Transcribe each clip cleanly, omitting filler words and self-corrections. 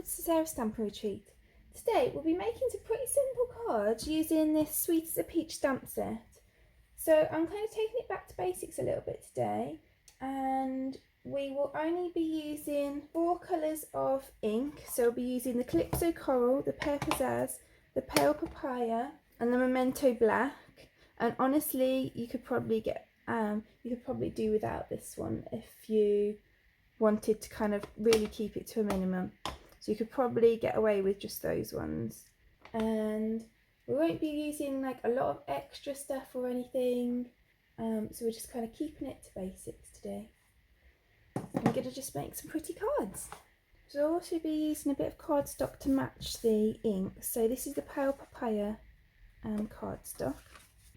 Pizzazz Stamper Retreat. Today we'll be making some pretty simple cards using this Sweet as a Peach stamp set. So I'm kind of taking it back to basics a little bit today, and we will only be using 4 colours of ink. So we'll be using the Calypso Coral, the Pear Pizzazz, the Pale Papaya and the Memento Black. And honestly, you could probably do without this one if you wanted to kind of really keep it to a minimum. So you could probably get away with just those ones. And we won't be using like a lot of extra stuff or anything. So we're just kind of keeping it to basics today. I'm going to just make some pretty cards. So I'll also be using a bit of cardstock to match the ink. So this is the Pale Papaya cardstock.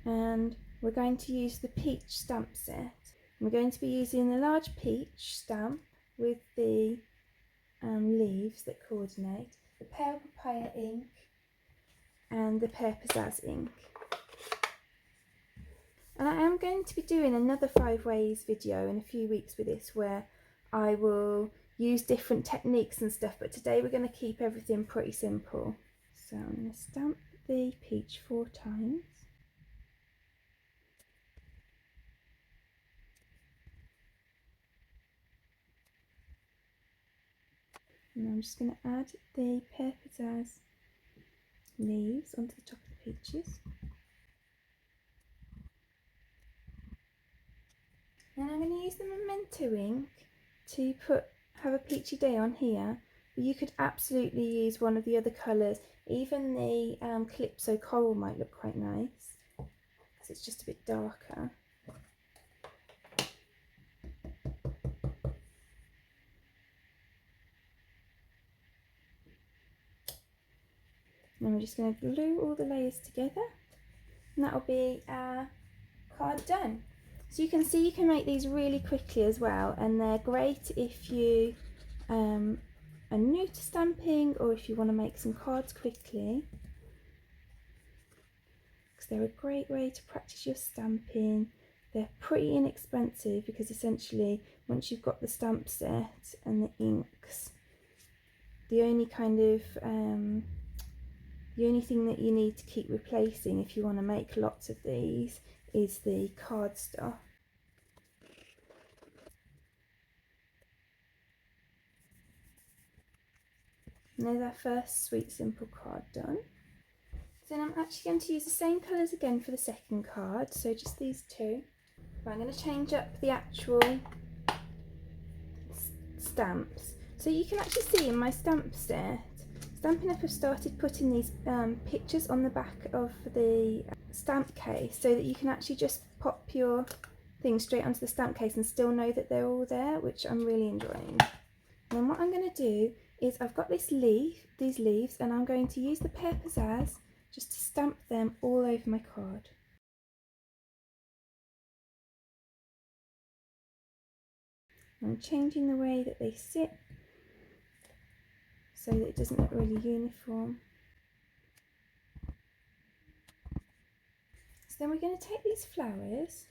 And we're going to use the peach stamp set. We're going to be using the large peach stamp with the leaves that coordinate, the Pale Papaya ink and the Pear Pizzazz ink. And I am going to be doing another 5 ways video in a few weeks with this, where I will use different techniques and stuff, but today we're going to keep everything pretty simple. So I'm going to stamp the peach 4 times. And I'm just going to add the Pear Pizzazz leaves onto the top of the peaches. And I'm going to use the Memento ink to have a peachy day on here, but you could absolutely use one of the other colours. Even the Calypso Coral might look quite nice, because it's just a bit darker. And we're just going to glue all the layers together, and that will be our card done. So you can see you can make these really quickly as well, and they're great if you are new to stamping, or if you want to make some cards quickly, because they're a great way to practice your stamping. They're pretty inexpensive, because essentially once you've got the stamp set and the inks, the only thing that you need to keep replacing if you want to make lots of these is the cardstock. And there's our first sweet simple card done. So then I'm actually going to use the same colours again for the second card, so just these 2. But I'm going to change up the actual stamps. So you can actually see in my stamp set, Stampin' Up have started putting these pictures on the back of the stamp case, so that you can actually just pop your thing straight onto the stamp case and still know that they're all there, which I'm really enjoying. And then what I'm going to do is, I've got these leaves, and I'm going to use the Pear Pizzazz just to stamp them all over my card. I'm changing the way that they sit so that it doesn't look really uniform. So then we're going to take these flowers,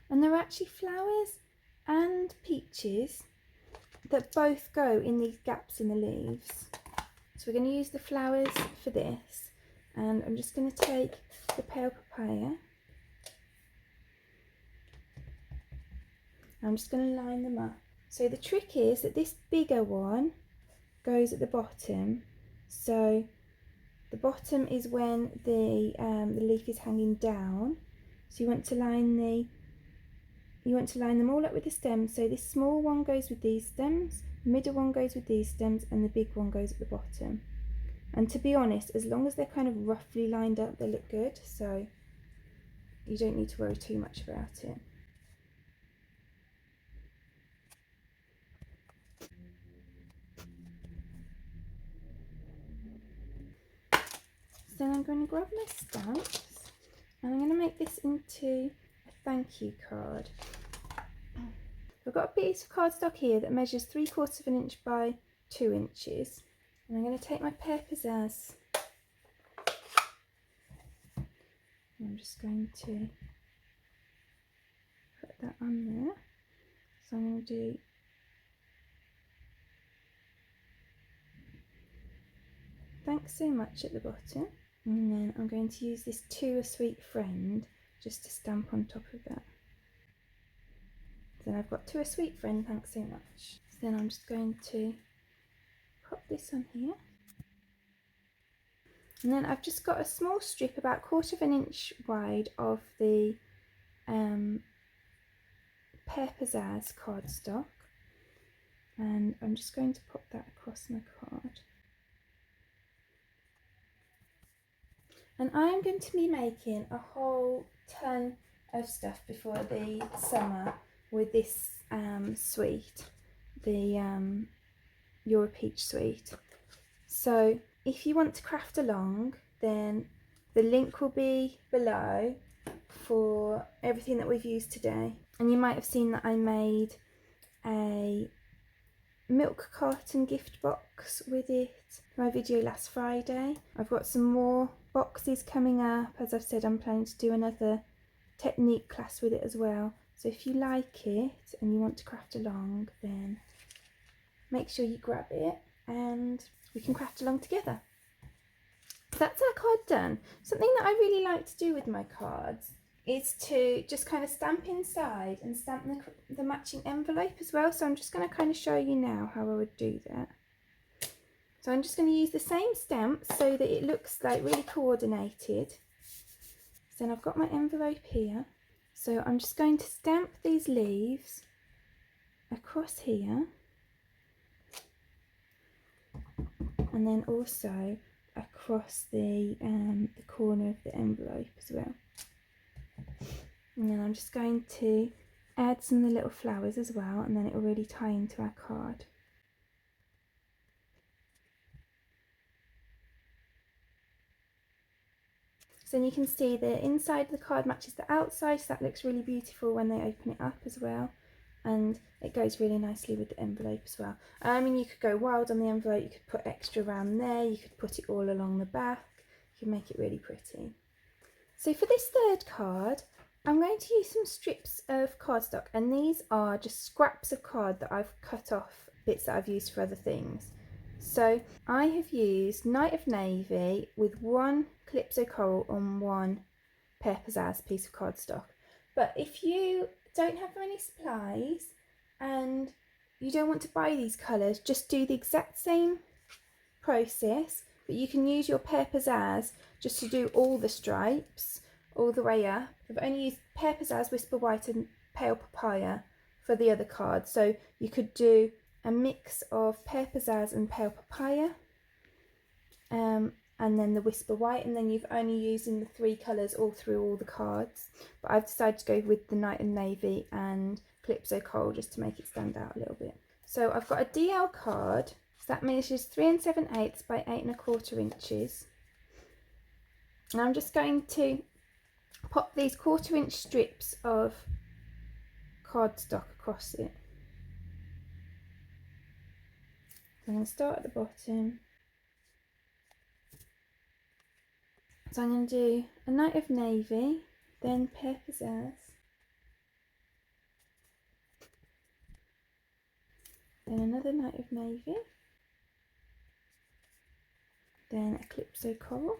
and they're actually flowers and peaches that both go in these gaps in the leaves. So we're going to use the flowers for this, and I'm just going to take the Pale Papaya. I'm just going to line them up. So the trick is that this bigger one goes at the bottom. So the bottom is when the leaf is hanging down. So you want to line them all up with the stems. So this small one goes with these stems, the middle one goes with these stems, and the big one goes at the bottom. And to be honest, as long as they're kind of roughly lined up, they look good. So you don't need to worry too much about it. Then I'm going to grab my stamps, and I'm going to make this into a thank you card. I've got a piece of cardstock here that measures 3/4 of an inch by 2 inches, and I'm going to take my Pear Pizzazz, and I'm just going to put that on there. So I'm going to do thanks so much at the bottom. And then I'm going to use this to a sweet friend just to stamp on top of that. Then I've got to a sweet friend, thanks so much. So then I'm just going to pop this on here. And then I've just got a small strip about 1/4 inch wide of the pear pizzazz cardstock. And I'm just going to pop that across my card. And I'm going to be making a whole ton of stuff before the summer with this sweet, the Your Peach sweet. So if you want to craft along, then the link will be below for everything that we've used today. And you might have seen that I made a milk carton gift box with it for my video last Friday. I've got some more boxes coming up. As I've said, I'm planning to do another technique class with it as well. So if you like it and you want to craft along, then make sure you grab it and we can craft along together. That's our card done. Something that I really like to do with my cards is to just kind of stamp inside and stamp the matching envelope as well. So I'm just going to kind of show you now how I would do that. So I'm just going to use the same stamp so that it looks like really coordinated. So then I've got my envelope here. So I'm just going to stamp these leaves across here. And then also across the corner of the envelope as well. And then I'm just going to add some of the little flowers as well, and then it will really tie into our card. So then you can see the inside of the card matches the outside, so that looks really beautiful when they open it up as well. And it goes really nicely with the envelope as well. I mean, you could go wild on the envelope, you could put extra around there, you could put it all along the back, you can make it really pretty. So for this third card, I'm going to use some strips of cardstock, and these are just scraps of card that I've cut off bits that I've used for other things. So I have used Night of Navy with one Calypso Coral on one Pear Pizzazz piece of cardstock. But if you don't have many supplies and you don't want to buy these colours, just do the exact same process, but you can use your Pear Pizzazz just to do all the stripes all the way up. I've only used Pear Pizzazz, Whisper White and Pale Papaya for the other cards, so you could do a mix of Pear Pizzazz and Pale Papaya and then the Whisper White, and then you've only using the three colours all through all the cards. But I've decided to go with the Night and Navy and Calypso Coral just to make it stand out a little bit. So I've got a DL card, so that measures 3 7/8 by 8 1/4 inches. And I'm just going to pop these 1/4 inch strips of cardstock across it. So I'm going to start at the bottom. So I'm going to do a Night of Navy, then Pear Pizzazz, then another Night of Navy, then a Calypso Coral,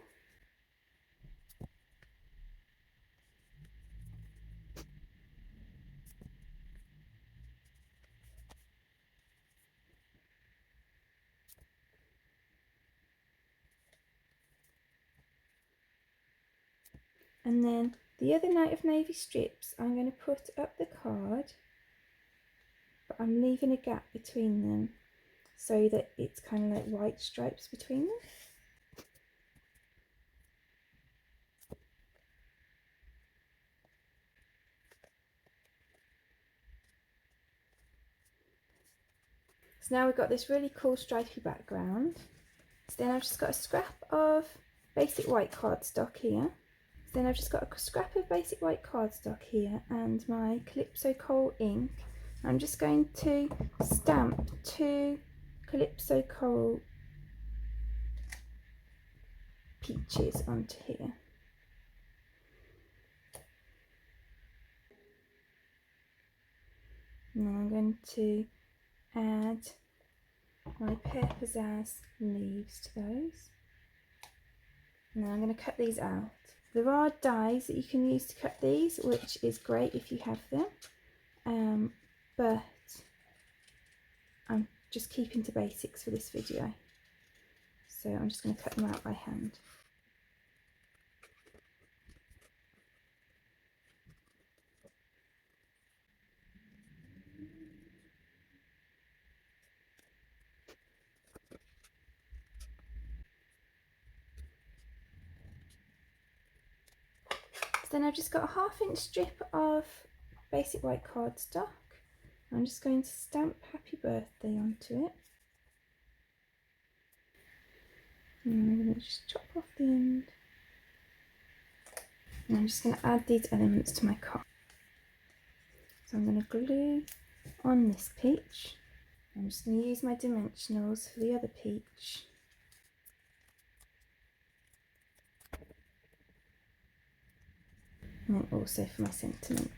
and then the other Night of Navy strips I'm going to put up the card, but I'm leaving a gap between them so that it's kind of like white stripes between them. So now we've got this really cool stripy background. So then I've just got a scrap of basic white cardstock here. So then I've just got a scrap of basic white cardstock here and my Calypso Coral ink. I'm just going to stamp 2 Calypso Coral peaches onto here. And then I'm going to add my Pear Pizzazz leaves to those. And then I'm going to cut these out. There are dies that you can use to cut these, which is great if you have them, but I'm just keeping to basics for this video, so I'm just going to cut them out by hand. So then I've just got a 1/2 inch strip of basic white cardstock. I'm just going to stamp Happy Birthday onto it. And I'm going to just chop off the end. And I'm just going to add these elements to my card. So I'm going to glue on this peach. I'm just going to use my dimensionals for the other peach. And then also for my sentiment.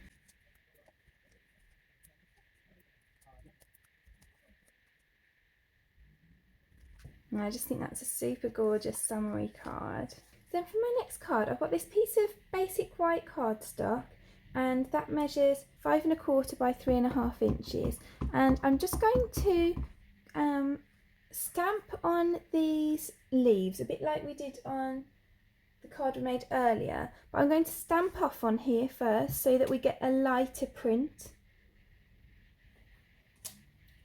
And I just think that's a super gorgeous summery card. Then for my next card, I've got this piece of basic white cardstock, and that measures 5 1/4 by 3 1/2 inches. And I'm just going to stamp on these leaves, a bit like we did on the card we made earlier, but I'm going to stamp off on here first so that we get a lighter print.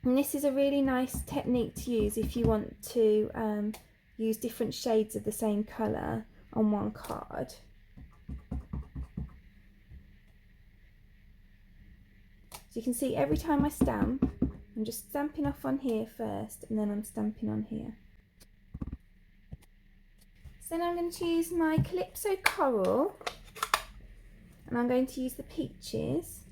And this is a really nice technique to use if you want to use different shades of the same colour on one card. So you can see every time I stamp, I'm just stamping off on here first, and then I'm stamping on here. So then I'm going to use my Calypso Coral, and I'm going to use the peaches,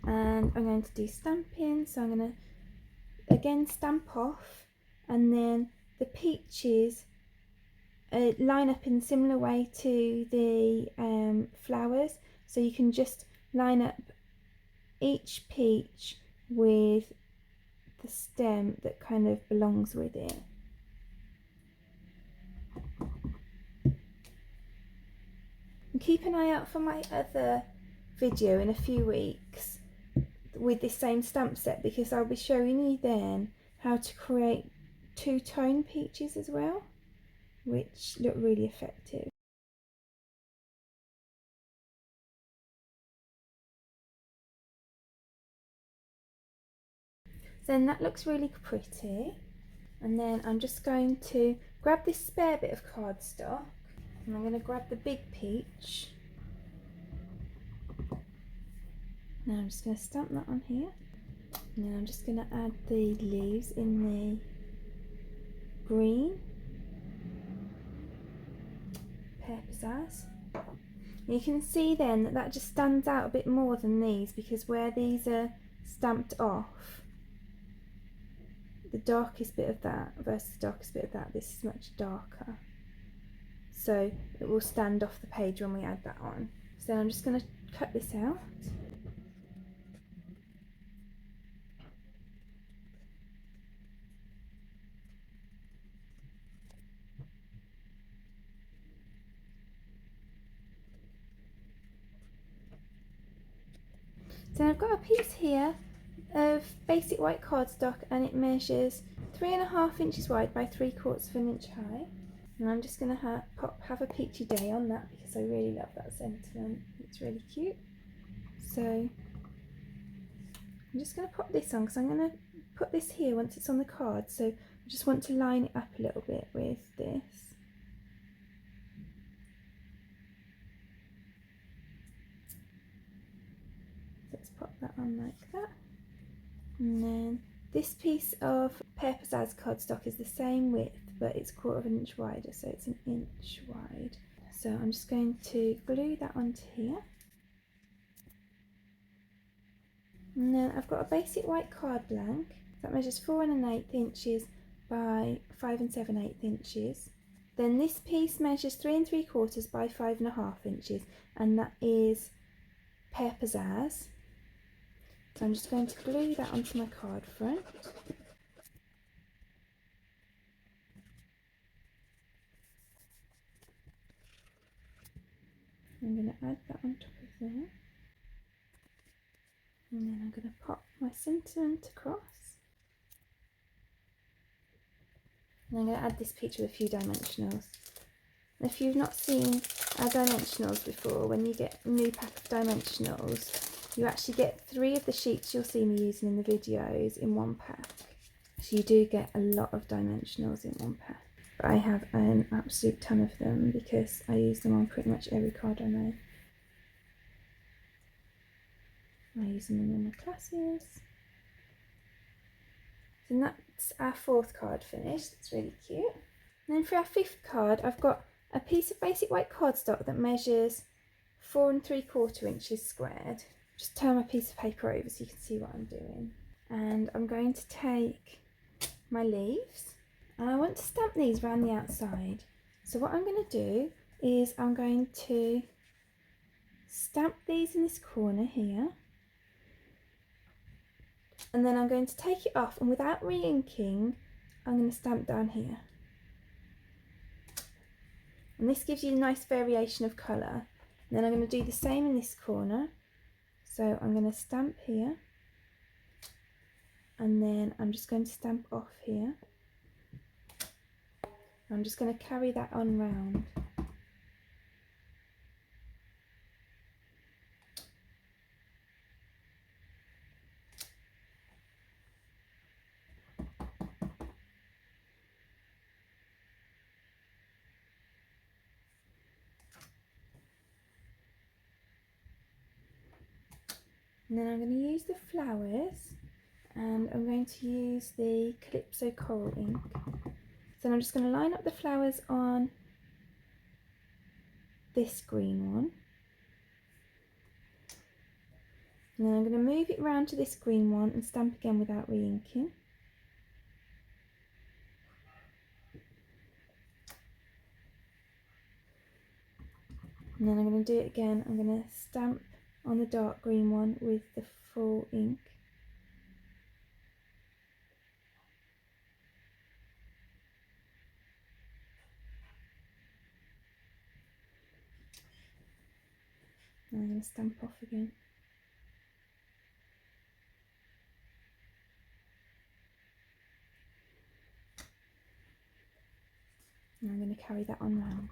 and I'm going to do stamping. So I'm going to again stamp off, and then the peaches line up in a similar way to the flowers, so you can just line up each peach with the stem that kind of belongs with it. And keep an eye out for my other video in a few weeks with this same stamp set, because I'll be showing you then how to create two-tone peaches as well, which look really effective. Then that looks really pretty, and then I'm just going to grab this spare bit of cardstock, and I'm going to grab the big peach. Now I'm just going to stamp that on here, and then I'm just going to add the leaves in the green pear pizzazz. And you can see then that that just stands out a bit more than these, because where these are stamped off, the darkest bit of that versus the darkest bit of that, this is much darker, so it will stand off the page when we add that on. So I'm just going to cut this out. So I've got a piece here of basic white cardstock, and it measures 3 1/2 inches wide by 3/4 of an inch high. And I'm just going to have a peachy day on that, because I really love that sentiment. It's really cute. So I'm just going to pop this on, because I'm going to put this here once it's on the card. So I just want to line it up a little bit with this. Let's pop that on like that. And then this piece of pear pizzazz cardstock is the same width, but it's 1/4 inch wider, so it's 1 inch wide. So I'm just going to glue that onto here. And then I've got a basic white card blank that measures 4 1/8 inches by 5 7/8 inches. Then this piece measures 3 3/4 by 5 1/2 inches, and that is pear pizzazz. So I'm just going to glue that onto my card front. I'm going to add that on top of there. And then I'm going to pop my sentiment across. And I'm going to add this peach with a few dimensionals. If you've not seen our dimensionals before, when you get a new pack of dimensionals, you actually get 3 of the sheets you'll see me using in the videos in one pack. So you do get a lot of dimensionals in one pack. But I have an absolute ton of them because I use them on pretty much every card I make. I use them in the classes. So that's our 4th card finished. It's really cute. And then for our 5th card, I've got a piece of basic white cardstock that measures 4 3/4 inches squared. Just turn my piece of paper over so you can see what I'm doing. And I'm going to take my leaves and I want to stamp these around the outside. So what I'm going to do is I'm going to stamp these in this corner here. And then I'm going to take it off, and without re-inking, I'm going to stamp down here. And this gives you a nice variation of colour. And then I'm going to do the same in this corner. So I'm going to stamp here. And then I'm just going to stamp off here. I'm just going to carry that on round. And then I'm going to use the flowers, and I'm going to use the Calypso Coral ink. So I'm just going to line up the flowers on this green one. And then I'm going to move it around to this green one and stamp again without re-inking. And then I'm going to do it again. I'm going to stamp on the dark green one with the full ink. And I'm going to stamp off again. And I'm going to carry that on round.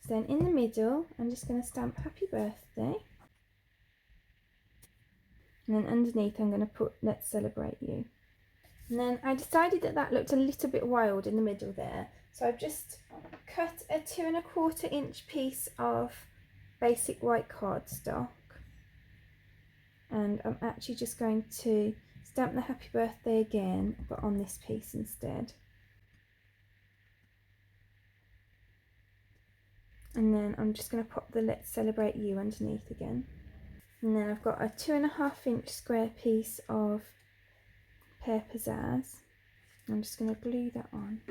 So then in the middle, I'm just going to stamp Happy Birthday. And then underneath I'm going to put Let's Celebrate You. And then I decided that that looked a little bit wild in the middle there. So I've just cut a 2 1/4 inch piece of basic white cardstock. And I'm actually just going to stamp the Happy Birthday again, but on this piece instead. And then I'm just going to pop the Let's Celebrate You underneath again. And then I've got a 2 1/2 inch square piece of pear pizzazz. I'm just going to glue that on.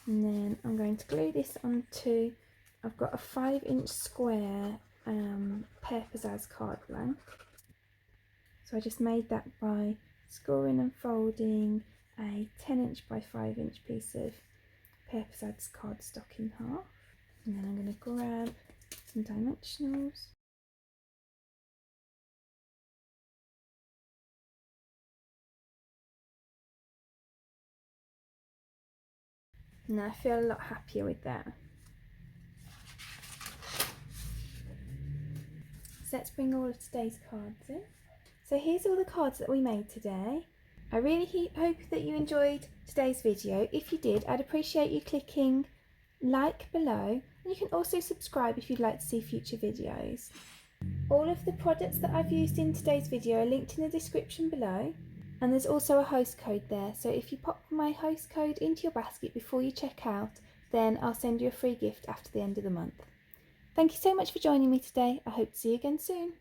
And then I'm going to glue this onto, I've got a 5 inch square pear pizzazz card blank. So I just made that by scoring and folding a 10 inch by 5 inch piece of pear pizzazz cardstock in half. And then I'm going to grab some dimensionals. And I feel a lot happier with that. So let's bring all of today's cards in. So here's all the cards that we made today. I really hope that you enjoyed today's video. If you did, I'd appreciate you clicking like below, and you can also subscribe if you'd like to see future videos. All of the products that I've used in today's video are linked in the description below, and there's also a host code there, so if you pop my host code into your basket before you check out, then I'll send you a free gift after the end of the month. Thank you so much for joining me today. I hope to see you again soon.